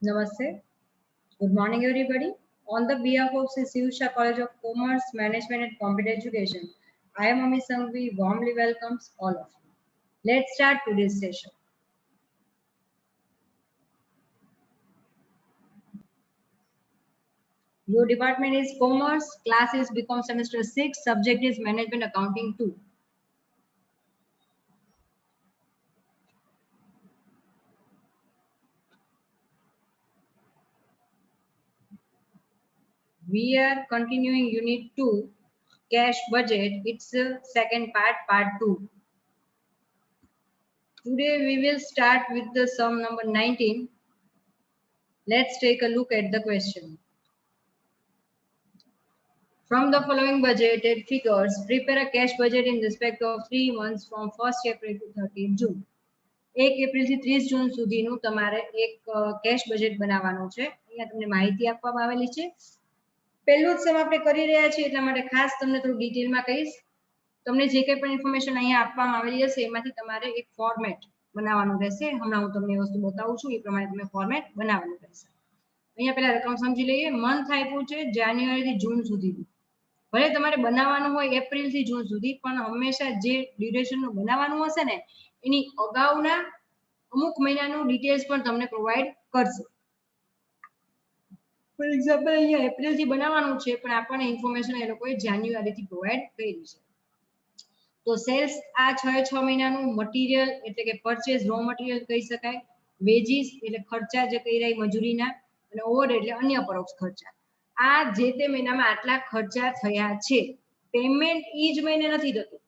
Namaste. Good morning, everybody. On the behalf of Sri Sivsha College of Commerce, Management and Computer Education, I am Ami Sangvi warmly welcomes all of you. Let's start today's session. Your department is Commerce, class is Become Semester 6, subject is Management Accounting 2. We are continuing Unit 2, Cash Budget. It's second part, Part 2. Today we will start with the sum number 19. Let's take a look at the question. From the following budgeted figures, prepare a cash budget in respect of 3 months from 1st April to 30th June. 1 એપ્રિલથી 30 જૂન સુધીનું તમારે એક cache budget બનાવવાનું છે. અહીંયા તમને માહિતી આપવામાં આવેલી છે. પહેલું જ સમ આપણે કરી રહ્યા છીએ એટલા માટે ખાસ તમને થોડું ડિટેલમાં કહીશ. તમને જે કંઈ પણ ઇન્ફોર્મેશન અહીંયા આપવામાં આવેલી હશે એમાંથી તમારે એક ફોર્મેટ બનાવવાનું રહેશે. હમણાં હું તમને એ વસ્તુ બતાવું છું, એ પ્રમાણે તમે ફોર્મેટ બનાવવાનું રહેશે. અહીંયા પહેલા રકમ સમજી લઈએ. મંથ આપ્યું છે જાન્યુઆરીથી જૂન સુધીનું. ભલે તમારે બનાવવાનું હોય એપ્રિલથી જૂન સુધી, પણ હંમેશા જે ડ્યુરેશનનું બનાવવાનું હશે ને એની અગાઉના અમુક મહિનાનું ડિટેલ્સ પણ તમને પ્રોવાઈડ કરશે. ફોર એક્ઝામ્પલ અહીંયા એપ્રિલથી બનાવવાનું છે પણ આપણને ઇન્ફોર્મેશન એ લોકોએ જાન્યુઆરીથી પ્રોવાઈડ કરી છે. તો સેલ્સ આ 6 મહિનાનું, મટીરિયલ એટલે કે પરચેઝ રો મટીરિયલ કહી શકાય, વેજીસ એટલે ખર્ચા જે કહી રહ્યા મજૂરીના, અને ઓવર એટલે અન્ય પરોક્ષ ખર્ચા. આ જે તે મહિનામાં આટલા ખર્ચા થયા છે. પેમેન્ટ ઈ જ મહિને નથી થતું.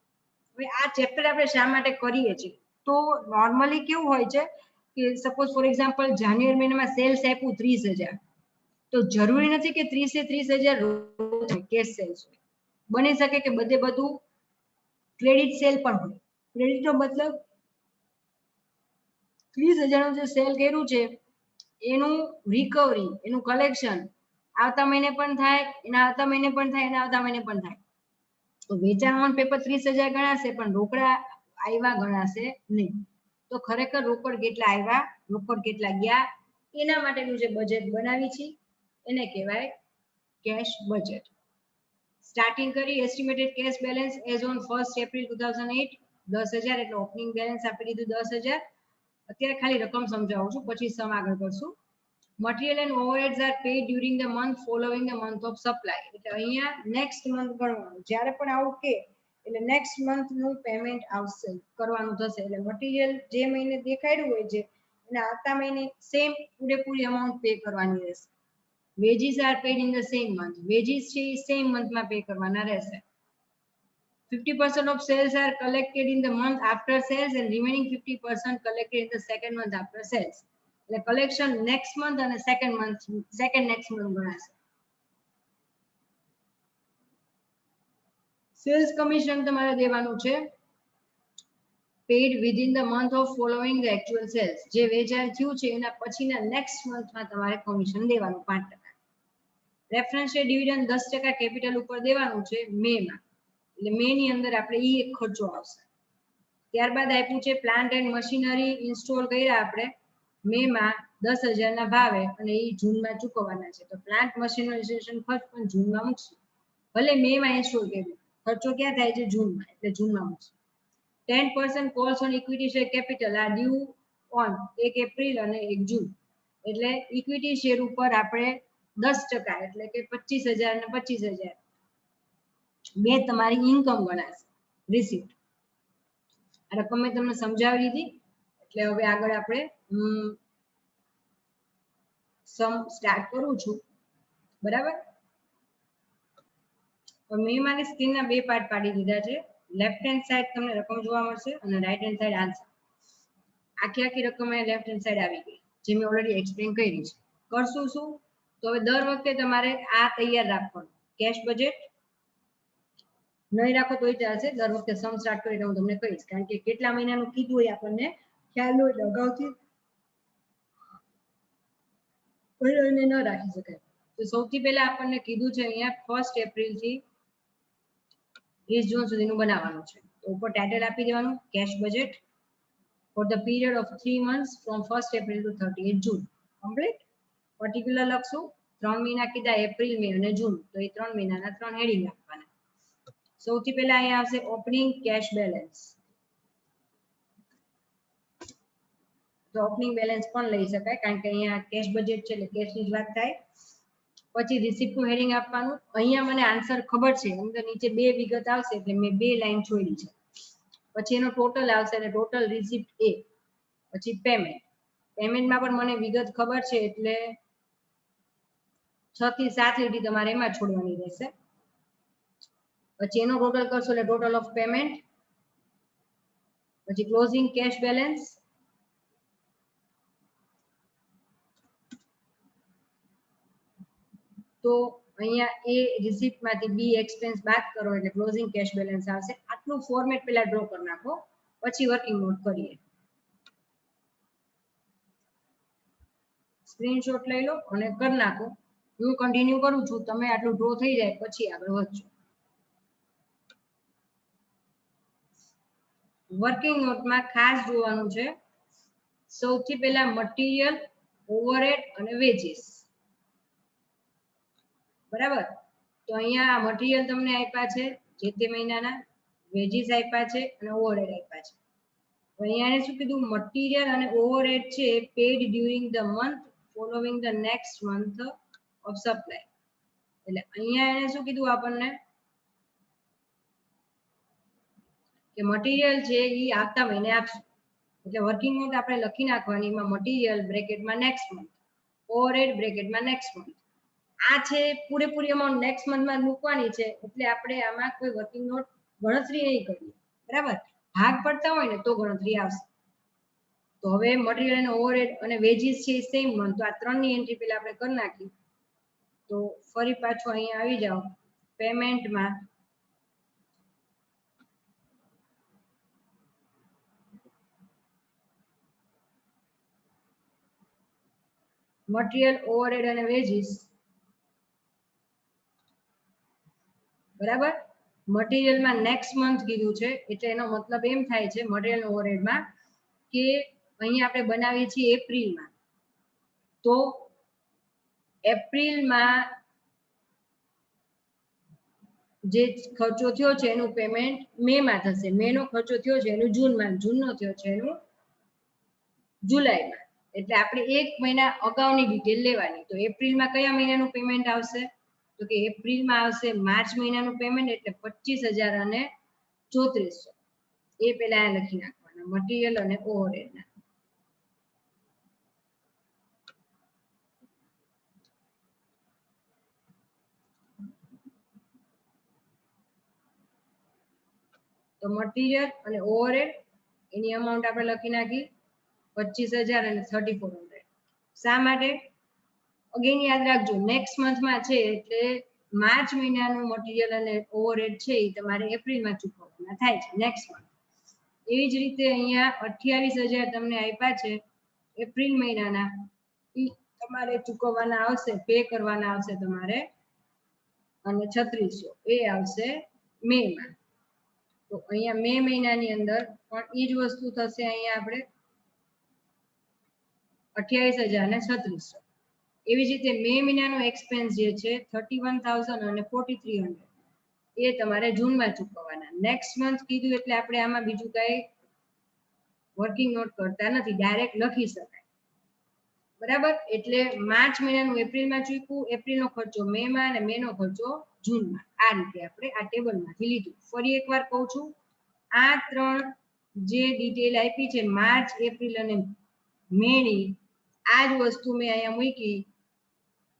હવે આ ચેપ્ટર આપણે શા માટે કરીએ છીએ? તો નોર્મલી કેવું હોય છે કે સપોઝ ફોર એક્ઝામ્પલ જાન્યુઆરી મહિનામાં સેલ્સ આપ્યું 30,000, તો જરૂરી નથી કે 30,000 કેશ સેલ્સ હોય. બની શકે કે બધું ક્રેડિટ સેલ પણ હોય. ક્રેડિટનો મતલબ 30,000નું જે સેલ કર્યું છે એનું રિકવરી, એનું કલેક્શન આવતા મહિને પણ થાય, એના આવતા મહિને પણ થાય, એના આવતા મહિને પણ થાય. તો વેચાણ ઓન પેપર 30,000 ગણાશે પણ રોકડા આવ્યા ગણાશે નહીં. તો ખરેખર રોકડ કેટલા આવ્યા, રોકડ કેટલા ગયા, એના માટેનું જે બજેટ બનાવી છે એને કહેવાય કેશ બજેટ. સ્ટાર્ટિંગ કરી estimated cash balance as on 1st April 2008 10,000 એટલે ઓપનિંગ બેલેન્સ આપી દીધું 10,000. અત્યારે ખાલી રકમ સમજાવું છું, પછી સમ આગળ કરશું. Material and overheads are paid during the month following the month of supply. એટલે અહીંયા નેક્સ્ટ મંથ ગણવાનું. જ્યારે પણ આવું કે એટલે નેક્સ્ટ મંથનું પેમેન્ટ આવશે, કરવાનું થશે. એટલે મટીરિયલ જે મહિને દેખાડ્યું હોય છે એને આવતા મહિને સેમ પૂરેપૂરી અમાઉન્ટ પે કરવાની રહેશે. Wages are paid in the same month. Wages છે એ સેમ મંથમાં પે કરવાના રહેશે. 50% of sales are collected in the month after sales and remaining 50% collected in the second month after sales. એટલે collection next month અને second next month ગણાશે. Sales commission તમારે દેવાનું છે paid within the month of following the actual sales. જે વેચાણ થયું છે એના પછીના નેક્સ્ટ મંથમાં તમારે કમિશન દેવાનું 5%. રેફરન્શિયલ ડિવિડન્ડ 10% કેપિટલ ઉપર દેવાનું છે મેમાં. એટલે મે ની અંદર આપણે ઈ એક ખર્ચો આવશે. ત્યારબાદ આપ્યું છે પ્લાન્ટ એન્ડ મશીનરી ઇન્સ્ટોલ કર્યા આપણે મેમાં 10,000 ના ભાવે અને એ જૂનમાં ચૂકવવાના છે. તો પ્લાન્ટ મશીનરાઇઝેશન ખર્ચ પણ જૂનમાં મૂકશું. ભલે મેમાં ઇન્સ્ટોલ કર્યું, ખર્ચો ક્યાં થાય છે જૂનમાં, એટલે જૂનમાં મૂકશું. 10% calls on equity share capital આ ડ્યુ ઓન 1 એપ્રિલ અને 1 જૂન. એટલે ઇક્વિટી શેર ઉપર આપણે 10% એટલે કે 25,000 અને 25,000 બે તમારી ઇન્કમ ગણાશે, રિસીપ્ટ. આ રકમ મેં તમને સમજાવી દીધી. એટલે હવે આગળ આપણે સમ સ્ટાર્ટ કરું છું. બરાબર. મેં મારી સ્ક્રીનના બે પાર્ટ પાડી દીધા છે. લેફ્ટ હેન્ડ સાઈડ તમને રકમ જોવા મળશે અને રાઈટ હેન્ડ સાઈડ આન્સર. આખી રકમ અહીંયા લેફ્ટ હેન્ડ સાઈડ આવી ગઈ, જે મેં ઓલરેડી એક્સપ્લેન કરી છે. કરશું શું? તો હવે દર વખતે તમારે આ તૈયાર રાખવાનું. કેશ બજેટ નહીં રાખો તોય ચાલશે. દર વખતે સમ સ્ટાર્ટ કરીને હું તમને કહીશ, કારણ કે કેટલા મહિનાનું કીધું હોય આપણને ખ્યાલ હોય એટલે અગાઉથી ન રાખી શકાય. તો સૌથી પહેલા આપણને કીધું છે અહીંયા 1st એપ્રિલ થી 30 જૂન સુધીનું બનાવવાનું છે. તો ઉપર ટાઇટલ આપી દેવાનું cash budget for the period of 3 months from 1st April to 30th June. Complete. Particular લખશું 3 મહિના કીધા એપ્રિલ મે અને જૂન તો એ 3 મહિનાના 3 હેડિંગ આપવાના સૌથી પહેલા અહીંયા આવશે ઓપનિંગ કેશ બેલેન્સ તો ઓપનિંગ બેલેન્સ પણ લઈ શકાય કારણ કે અહીંયા કેશ બજેટ છે એટલે કેશની જ વાત થાય પછી રિસિપ્ટ નું હેડિંગ આપવાનું અહીંયા મને આન્સર ખબર છે અંદર નીચે બે વિગત આવશે એટલે મેં બે લાઈન છોડી છે પછી એનો ટોટલ આવશે અને ટોટલ રિસિપ્ટ એ પછી પેમેન્ટમાં પણ મને વિગત ખબર છે એટલે 6 થી 7 લીટી તમારે એમાં છોડવાની રહેશે પછી એનો ટોટલ કરશો એટલે ટોટલ ઓફ પેમેન્ટ પછી ક્લોઝિંગ કેશ બેલેન્સ તો અહીંયા એ રિસિપ્ટ માંથી બી એક્સપેન્સ બાદ કરો એટલે ક્લોઝિંગ કેશ બેલેન્સ આવશે આટલું ફોર્મેટ પહેલા ડ્રો કરી નાખો પછી વર્કિંગ નોટ કરીએ સ્ક્રીનશોટ લઈ લો અને કરી નાખો હું કન્ટિન્યુ કરું છું તમે આટલું ડ્રો થઈ જાય પછી આગળ વધજો વર્કિંગ નોટમાં ખાસ જોવાનું છે સૌથી પહેલા મટીરીયલ ઓવરહેડ અને વેજીસ બરાબર તો અહીંયા મટીરીયલ તમને આપ્યા છે જે તે મહિનાના વેજીસ આપ્યા છે અને ઓવરહેડ આપ્યા છે તો અહીંયા શું કીધું મટીરીયલ અને ઓવરહેડ છે paid during the month following the next month of supply એટલે અહીંયા એને શું કીધું આપણને કે મટીરીયલ છે એ આવતા મહિને આપશું એટલે વર્કિંગ નોટ આપણે લખી નાખવાની એમાં મટીરીયલ બ્રેકેટમાં નેક્સ્ટ મંથ ઓવરહેડ બ્રેકેટમાં નેક્સ્ટ મંથ આ છે પૂરેપૂરી અમાઉન્ટ નેક્સ્ટ મંથમાં મૂકવાની છે એટલે આપણે આમાં કોઈ વર્કિંગ નોટ ગણતરી નહીં કરીએ બરાબર ભાગ પડતા હોય ને તો ગણતરી આવશે તો હવે મટીરીયલ અને ઓવરહેડ અને વેજીસ છે સેમ મંથ તો આ ત્રણની એન્ટ્રી પહેલા આપણે કરી નાખી તો ફરી પાછો અહીંયા આવી જાઓ પેમેન્ટમાં મટીરીયલ ઓવરહેડ અને વેજીસ બરાબર મટીરીયલમાં નેક્સ્ટ મંથ કીધું છે એટલે એનો મતલબ એમ થાય છે મટીરીયલ ઓવરહેડમાં કે અહીંયા આપણે બનાવીએ છીએ એપ્રિલમાં તો એપ્રિલમાં જે ખર્ચો થયો છે એનું પેમેન્ટ મે માં થશે મે નો ખર્ચો થયો છે એનું જૂનમાં જૂનનો થયો છે એનું જુલાઈમાં એટલે આપણે એક મહિના અગાઉની ડિટેલ લેવાની તો એપ્રિલમાં કયા મહિનાનું પેમેન્ટ આવશે તો કે એપ્રિલમાં આવશે માર્ચ મહિનાનું પેમેન્ટ એટલે 25,000 અને 3400 એ પહેલા લખી નાખવાના મટીરીયલ અને ઓવરહેડના તો મટીરીયલ અને ઓવરહેડ એની અમાઉન્ટ આપણે લખી નાખી 25,000 અને 3400 શા માટે અગેન યાદ રાખજો નેક્સ્ટ મંથમાં છે એટલે માર્ચ મહિનાનું મટીરીયલ અને ઓવરહેડ છે એ તમારે એપ્રિલમાં ચૂકવવાના થાય છે નેક્સ્ટ મંથ એવી જ રીતે અહીંયા 28,000 તમને આપ્યા છે એપ્રિલ મહિનાના એ તમારે ચૂકવવાના આવશે પે કરવાના આવશે તમારે અને 3600 એ આવશે મે માં તો અહીંયા મે મહિનાની અંદર પણ એ જ વસ્તુ થશે અહીંયા આપણે 28,000 અને 3600 એવી જ રીતે મે મહિનાનો એક્સપેન્સ જે છે 31,000 અને 4,300 એ તમારે જૂનમાં ચૂકવવાના નેક્સ્ટ મંથ કીધું એટલે આપણે આમાં બીજું કઈ વર્કિંગ નોટ કરતા નથી ડાયરેક્ટ લખી શકાય બરાબર એટલે માર્ચ મહિનાનું એપ્રિલમાં ચૂકવું એપ્રિલનો ખર્ચો મે માં અને મે નો ખર્ચો જૂનમાં આ રીતે આપણે આ ટેબલમાંથી લીધું ફરી એકવાર કહું છું આ ત્રણ જે ડિટેલ આપી છે માર્ચ એપ્રિલ અને મે ની આ જ વસ્તુ મેં અહીંયા મૂકી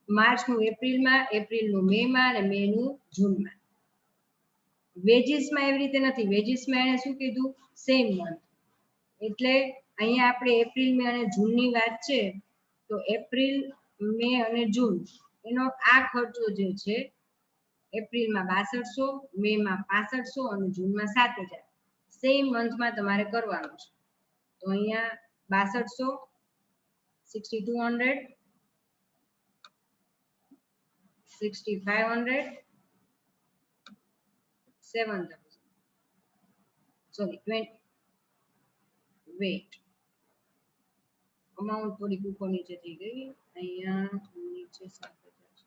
માર્ચનું એપ્રિલમાં એપ્રિલનું મે માં અને મે નું જૂનમાં વેજીસમાં એવી રીતે નથી વેજીસમાં એને શું કીધું સેમ મંથ એટલે અહીંયા આપણે એપ્રિલ મે અને જૂનની વાત છે તો એપ્રિલ મે અને જૂન એનો આ ખર્ચો જે છે એપ્રિલમાં 6200 મે માં 6500 અને જૂનમાં 7000 સેમ મંથમાં તમારે કરવાનું છે તો અહીંયા 6200 6200 6500 7000 sorry 20 wait અમાઉન્ટ થોડીક ઉપર નીચે થઈ ગઈ, અહીંયા નીચે 7,000 છે.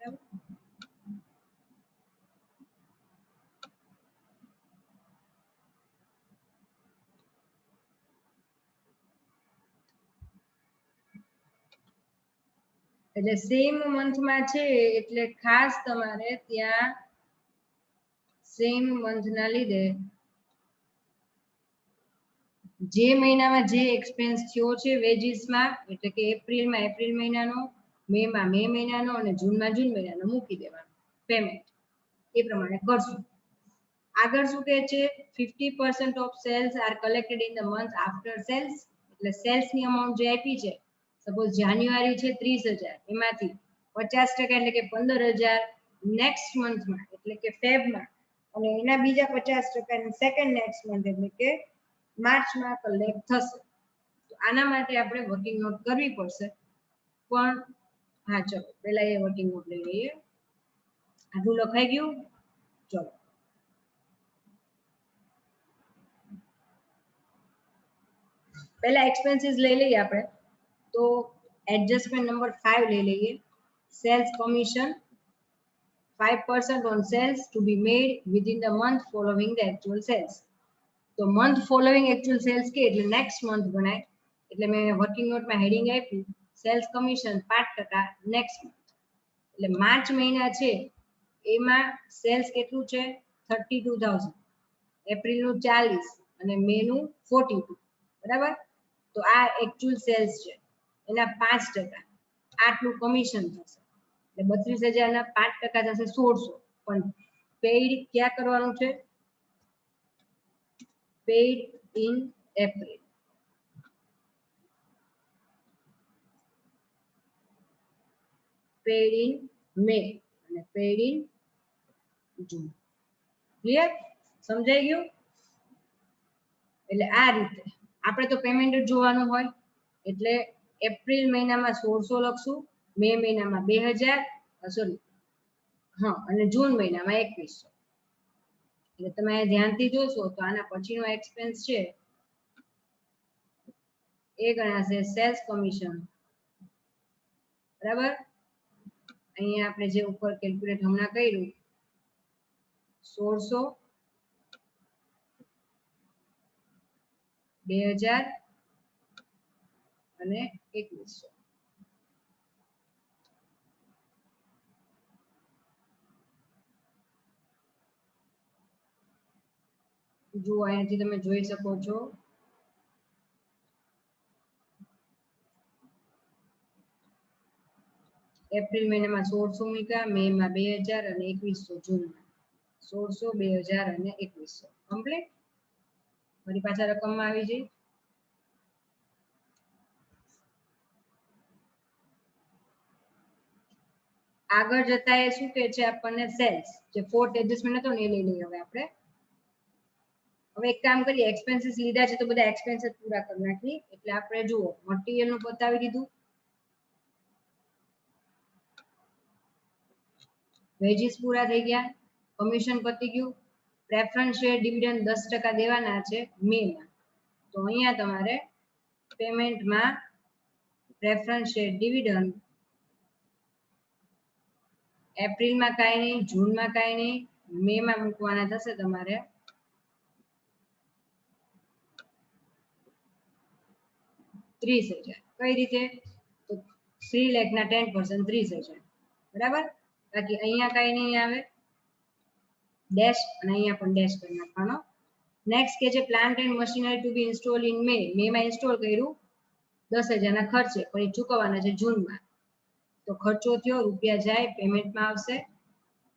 બરાબર. એટલે સેમ મંથમાં છે એટલે ખાસ તમારે ત્યાં સેમ મંથના લીધે જે મહિનામાં જે એક્સપેન્સ થયો છે વેજીસમાં, એટલે કે એપ્રિલમાં એપ્રિલ મહિનાનો, મેમાં મે મહિનાનો અને જૂનમાં જૂન મહિનાનો મૂકી દેવાનો પેમેન્ટ, એ પ્રમાણે કરશું. આગળ શું કહે છે, 50% of sales are collected in the month after sales, એટલે સેલ્સ ની અમાઉન્ટ જે આપી છે, સપોઝ જાન્યુઆરી છે 30,000, એમાંથી 50% એટલે કે 15,000 નેક્સ્ટ મંથમાં એટલે કે ફેબમાં, અને એના બીજા 50% સેકન્ડ નેક્સ્ટ મંથ એટલે કે માર્ચમાં કલેક્ટ થશે. તો આના માટે આપણે વર્કિંગ નોટ કરવી પડશે, પણ હા ચલો પહેલા એ વર્કિંગ નોટ લઈ લઈએ. આટલું લખાઈ ગયું? ચલો પહેલા એક્સપેન્સીસ લઈ લઈએ આપણે. તો એડજસ્ટમેન્ટ નંબર 5 લઈ લઈએ. Sales commission 5% on sales to be made within the month following the actual sales. તો મંથ ફોલોઈંગ એક્ચ્યુઅલ સેલ્સ કે એટલે નેક્સ્ટ મંથ ગણાય. એટલે મેં વર્કિંગ નોટમાં હેડિંગ આપ્યું સેલ્સ કમિશન 5% નેક્સ્ટ મંથ. એટલે માર્ચ મહિના છે એમાં સેલ્સ કેટલું છે 32,000, એપ્રિલનું 40 અને મેનું 42, બરાબર. તો આ એક્ચ્યુઅલ સેલ્સ છે, એના 5% આટલું કમિશન થશે. એટલે 32,000 ના 5% થશે 1600. પણ પેઇડ ક્યાં કરવાનું છે? Paid in April. Paid in May અને પેઇડ ઇન જૂન. ક્લિયર? સમજાઈ ગયું? એટલે આ રીતે આપણે તો પેમેન્ટ જ જોવાનું હોય, એટલે એપ્રિલ મહિનામાં 1600 લખશું, મે મહિનામાં 2000, સોરી હા, અને જૂન મહિનામાં 2100. એટલે તમે ધ્યાનથી જોશો તો આના પછીનો એક્સપેન્સ છે એ ગણાશે સેલ્સ કમિશન, બરાબર. અહીંયા આપણે જે ઉપર કેલ્ક્યુલેટ હમણાં કર્યું 1600, 2000 અને 2100. જો અહીંયાથી તમે જોઈ શકો છો એપ્રિલ મહિનામાં 1600 મૂક્યા, મે માં 2000 અને 2100 જૂનમાં. 1600, 2000 અને 2100 કમ્પ્લીટ. ફરી પાછા રકમમાં આવી જઈ. આગળ જતા એ શું કહે છે આપણને, સેલ્સ જે ફોર્થ એડજસ્ટમેન્ટ હતો ને એ લઈ લઈએ હવે આપણે. હવે એક કામ કરીએ, એક્સપેન્સીસ લીધા છે તો બધા એક્સપેન્સીસ પૂરા કરી નાખી. એટલે આપણે જુઓ મટીરીયલ નું બતાવી દીધું, વેજીસ પૂરા થઈ ગયા, કમિશન પતી ગયું, પ્રેફરન્સ શેર ડિવિડન્ડ 10% દેવાના છે મે માં. તો અહીંયા તમારે પેમેન્ટમાં પ્રેફરન્સ શેર ડિવિડન્ડ એપ્રિલમાં કાંઈ નહીં, જૂનમાં કાંઈ નહીં, મે માં મૂકવાના થશે તમારે 30,000. કઈ રીતે? તો 3 લાખ ના 10% 30,000, બરાબર. બાકી અહીંયા કાંઈ નહીં આવે, ડેશ અને અહીંયા પણ ડેશ કરી નાખવાનો. નેક્સ્ટ કે છે plant and machinery to be install in May. May માં ઇન્સ્ટોલ કર્યું 10,000 ના ખર્ચે, પણ એ ચૂકવવાના છે જૂનમાં. તો ખર્ચો થયો, રૂપિયા જાય, પેમેન્ટમાં આવશે.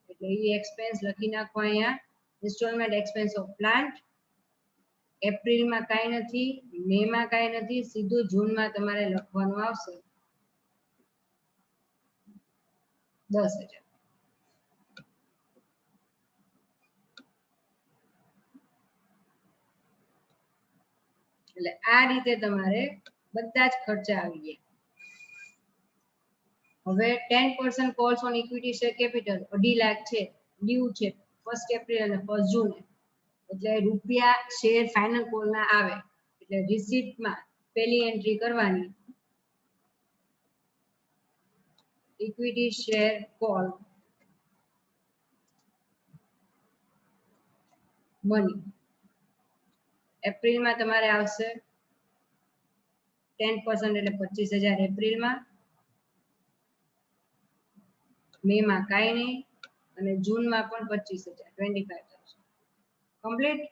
એટલે એ એક્સપેન્સ લખી નાખો અહીંયા, ઇન્સ્ટોલમેન્ટ એક્સપેન્સ ઓફ પ્લાન્ટ. એપ્રિલમાં કાંઈ નથી, મે માં કાંઈ નથી, સીધું જૂનમાં તમારે લખવાનું આવશે 10,000. એટલે આ રીતે તમારે બધા જ ખર્ચા આવી ગયા. હવે 10% calls on equity share capital 2.5 lakh છે, ડ્યુ છે 1 એપ્રિલ અને 1 જૂન. એટલે રૂપિયા શેર ફાઇનલ કોલ ના આવે એટલે રિસીપ્ટમાં પહેલી એન્ટ્રી કરવાની ઇક્વિટી શેર કોલ મની એપ્રિલમાં તમારે આવશે 10% એટલે 25,000 એપ્રિલમાં, મે માં કાંઈ નહીં અને જૂનમાં પણ 25,000 25,000 કમ્પ્લીટ.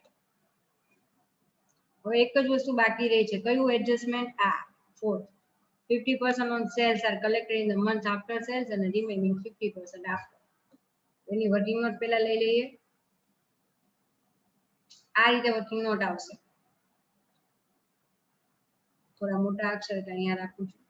હવે એક જ વસ્તુ બાકી રહી છે, કયું એડજસ્ટમેન્ટ? આ fourth 50% on sales are collected in the month after sales and remaining 50% after. Any working note પહેલા લઈ લઈએ. આ રીતે વર્કિંગ નોટ આવશે. થોડા મોટા અક્ષર અહીંયા રાખું છું.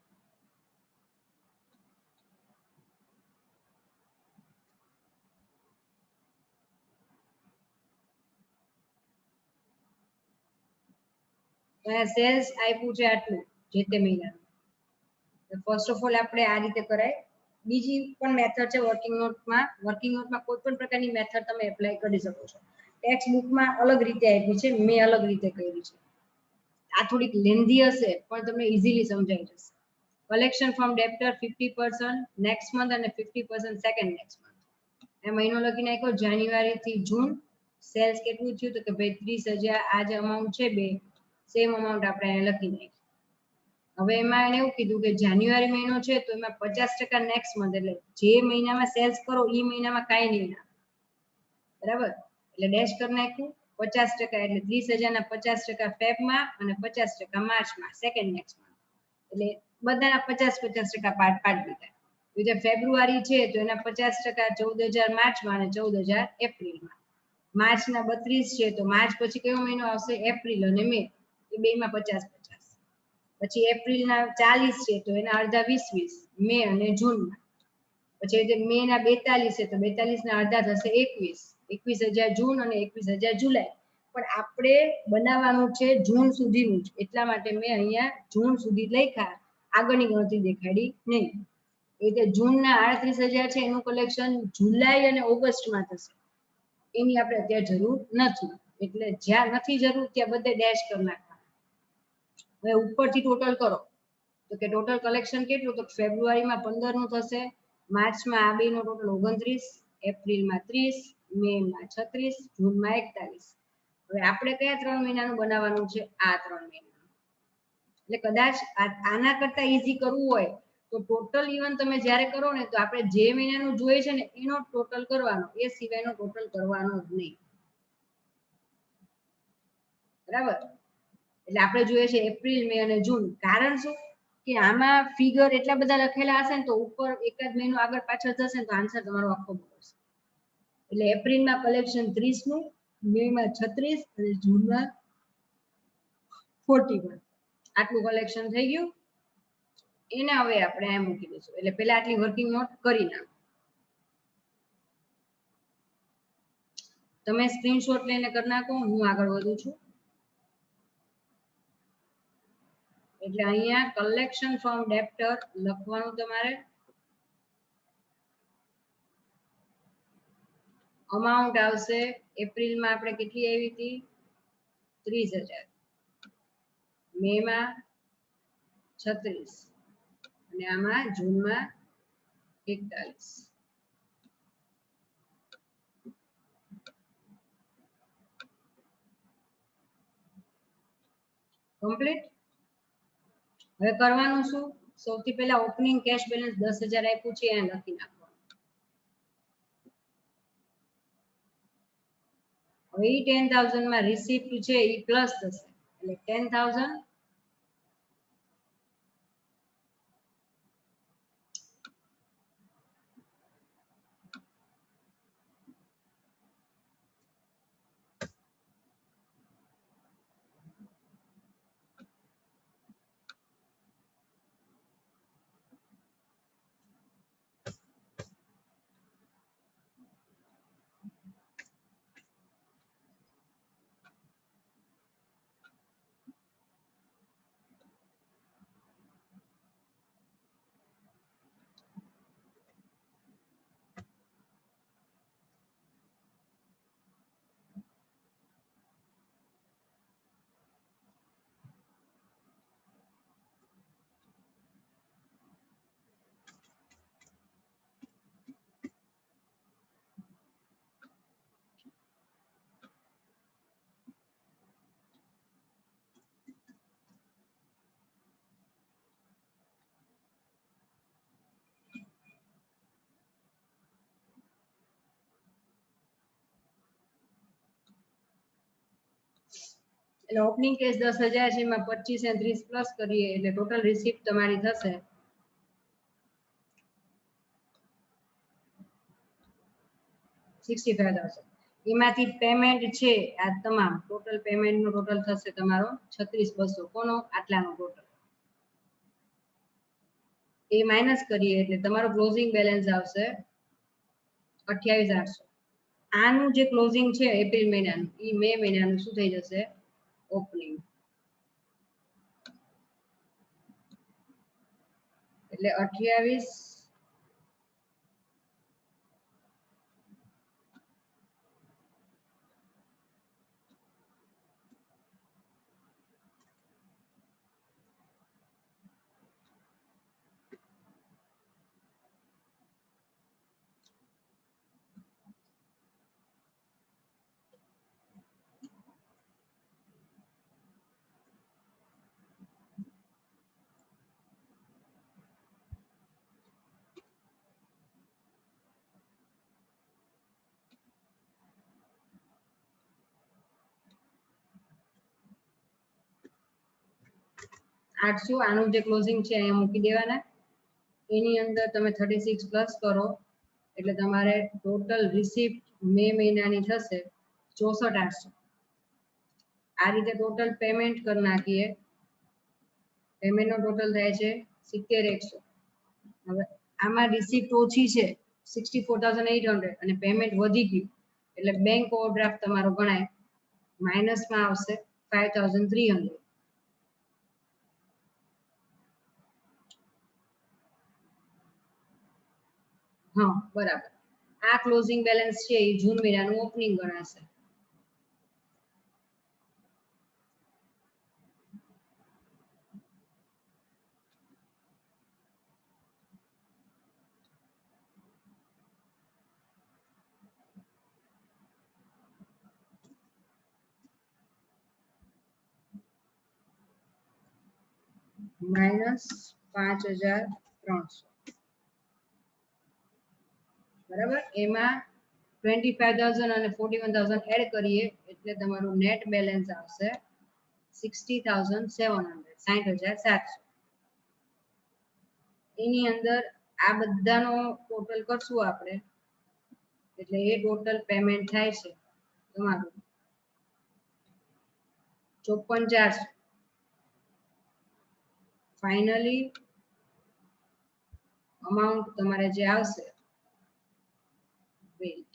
સેલ્સ આપ્યું છે આટલું જે તે મહિનાનું. ફર્સ્ટ ઓફ ઓલ આપણે આ રીતે કરાય. બીજી પણ મેથડ છે વર્કિંગ નોટમાં. વર્કિંગ નોટમાં કોઈ પણ પ્રકારની મેથડ તમે એપ્લાય કરી શકો છો. ટેક્સ્ટ બુકમાં અલગ રીતે આપી છે, મેં અલગ રીતે કરી છે. આ થોડીક લેન્ધી હશે પણ તમને ઇઝીલી સમજાઈ જશે. કલેક્શન ફ્રોમ ડેપ્ટર 50% નેક્સ્ટ મંથ અને 50% સેકન્ડ નેક્સ્ટ મંથ. એ મહિનો લખી નાખ્યો જાન્યુઆરી થી જૂન. સેલ્સ કેટલું થયું તો કે ભાઈ 30,000 આ જે અમાઉન્ટ છે બે સેમ અમાઉન્ટ આપણે અહીંયા લખી નાખી. હવે એમાં એને એવું કીધું કે જાન્યુઆરી મહિનો છે તો એમાં 50% નેક્સ્ટ મંથ એટલે જે મહિનામાં સેલ્સ કરો એ મહિનામાં કાંઈ નહીં ના, બરાબર? એટલે ડેશ કરી નાખ્યું 50% એટલે 30,000 ના 50% ફેબમાં અને 50% માર્ચમાં સેકન્ડ નેક્સ્ટ મંથ. એટલે બધાના 50% પાર્ટ પાડી દીધા. જે ફેબ્રુઆરી છે તો એના 50% 14,000 માર્ચમાં અને 14,000 એપ્રિલમાં. માર્ચના 32 છે તો માર્ચ પછી કયો મહિનો આવશે? એપ્રિલ અને મે. એ બેમાં 50-50. પછી એપ્રિલના 40 છે તો એના અડધા 20-20 મે અને જૂનમાં. પછી જે મે ના 42 છે તો 42 ના અડધા થશે 21,000 જૂન અને 21,000 જુલાઈ. પણ આપણે બનાવવાનું છે જૂન સુધીનું જ, એટલા માટે મેં અહીંયા જૂન સુધી લખ્યા, આગળની ગણતરી દેખાડી નહીં. એ રીતે જૂનના 38,000 છે એનું કલેક્શન જુલાઈ અને ઓગસ્ટમાં થશે. એની આપણે અત્યારે જરૂર નથી, એટલે જ્યાં નથી જરૂર ત્યાં બધે ડેશ કરી નાખવા. હવે ઉપરથી ટોટલ કરો તો કે ટોટલ કલેક્શન કેટલું? તો ફેબ્રુઆરીમાં 15 નું થશે, માર્ચમાં આ બેનો ટોટલ 29, એપ્રિલમાં 30, મેમાં 36, જૂનમાં 41. હવે આપણે કયા 3 મહિનાનું બનાવવાનું છે? આ 3 મહિનાનું. એટલે કદાચ આના કરતા ઈઝી કરવું હોય તો ટોટલ ઇવન તમે જ્યારે કરો ને તો આપણે જે મહિનાનું જોઈએ છે ને એનો ટોટલ કરવાનો, એ સિવાયનો ટોટલ કરવાનો જ નહીં, બરાબર? એટલે આપણે જોઈએ છે એપ્રિલ, મે અને જૂન. કારણ શું કે આમાં ફિગર એટલા બધા લખેલા હશે ને તો ઉપર એકાદ મહિનો આગળ પાછળ થશે ને તો આન્સર તમારો આખો મળશે. એટલે એપ્રિલમાં કલેક્શન 30 નું, મેમાં 36 અને જૂનમાં 41. આટલું કલેક્શન થઈ ગયું. એને હવે આપણે એમ મૂકી દઈશું. એટલે પહેલા આટલી વર્કિંગ નોટ કરી નાખો. તમે સ્ક્રીનશોટ લઈને કરી નાખો, હું આગળ વધું છું. એટલે અહીંયા કલેક્શન ફ્રોમ ડેપ્ટર લખવાનું તમારે. અમાઉન્ટ આવશે એપ્રિલમાં આપણે કેટલી આવી હતી? 30,000, મેમાં 36 અને આમાં જૂનમાં 41. કમ્પ્લીટ. હવે કરવાનું શું? સૌથી પહેલા ઓપનિંગ કેશ બેલેન્સ 10,000 આપ્યું છે એને લખી નાખવાનું. હવે એ 10,000 માં રિસીપ્ટ છે એ પ્લસ થશે એટલે 10,000 . એટલે ઓપનિંગ કેશ 10,000 છે, એમાં 25 અને 30 પ્લસ કરીએ એટલે ટોટલ રિસીપ્ટ તમારી થશે 65,000. એમાંથી પેમેન્ટ છે આ તમામ ટોટલ પેમેન્ટ નો ટોટલ થશે તમારો 36,200. કોનો? આટલાનો ટોટલ. એ માઇનસ કરીએ એટલે તમારો ક્લોઝિંગ બેલેન્સ આવશે 28,800. આનું જે ક્લોઝિંગ છે એપ્રિલ મહિનાનું, એ મે મહિનાનું શું થઈ જશે? ઓપનિંગ. એટલે 28 800 આનું જે ક્લોઝિંગ છે અહીંયા મૂકી દેવાના. એની અંદર તમે 36 પ્લસ કરો એટલે તમારે ટોટલ રિસીપ્ટ મે મહિનાની થશે 64,800. આ રીતે ટોટલ પેમેન્ટ કરી નાખીએ. પેમેન્ટ નો ટોટલ થાય છે 70,100. હવે આમાં રિસીપ્ટ ઓછી છે 64,800 અને પેમેન્ટ વધી ગયું એટલે બેંક ઓવરડ્રાફ્ટ તમારો ગણાય, માઇનસમાં આવશે 5,300. હા બરાબર. આ ક્લોઝિંગ બેલેન્સ છે એ જૂન મહિનાનું ઓપનિંગ ગણાશે. માઇનસ 5,300. બરાબર. એમાં 25,000 અને 41,000 એડ કરીએ એટલે તમારું નેટ બેલેન્સ આવશે 60,700, 60,700. એની અંદર આ બધાનો ટોટલ કરશું આપણે એટલે એ ટોટલ પેમેન્ટ થાય છે તમારું 54,400. ફાઇનલી અમાઉન્ટ તમારે જે આવશે વેઇટ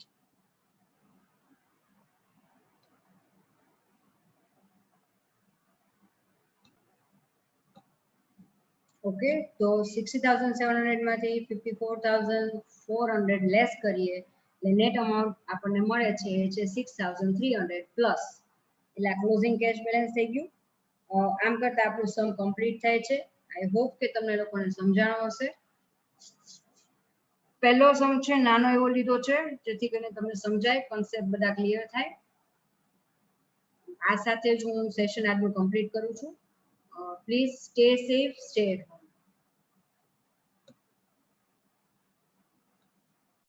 ઓકે. તો 60,700 માંથી 54,400 લેસ કરીએ એટલે નેટ અમાઉન્ટ આપણને મળે છે એ છે 6,300 પ્લસ. એટલે આ ક્લોઝિંગ કેશ બેલેન્સ થઈ ગયું. આમ કરતા આપણું સમ કમ્પ્લીટ થાય છે. આઈ હોપ કે તમને લોકોને સમજાણો હશે. પહેલો સમ છે નાનો એવો લીધો છે જેથી કરીને તમને સમજાય, કોન્સેપ્ટ બધા ક્લિયર થાય. આ સાથે જ હું સેશન આજનું કમ્પ્લીટ કરું છું. Please stay safe, stay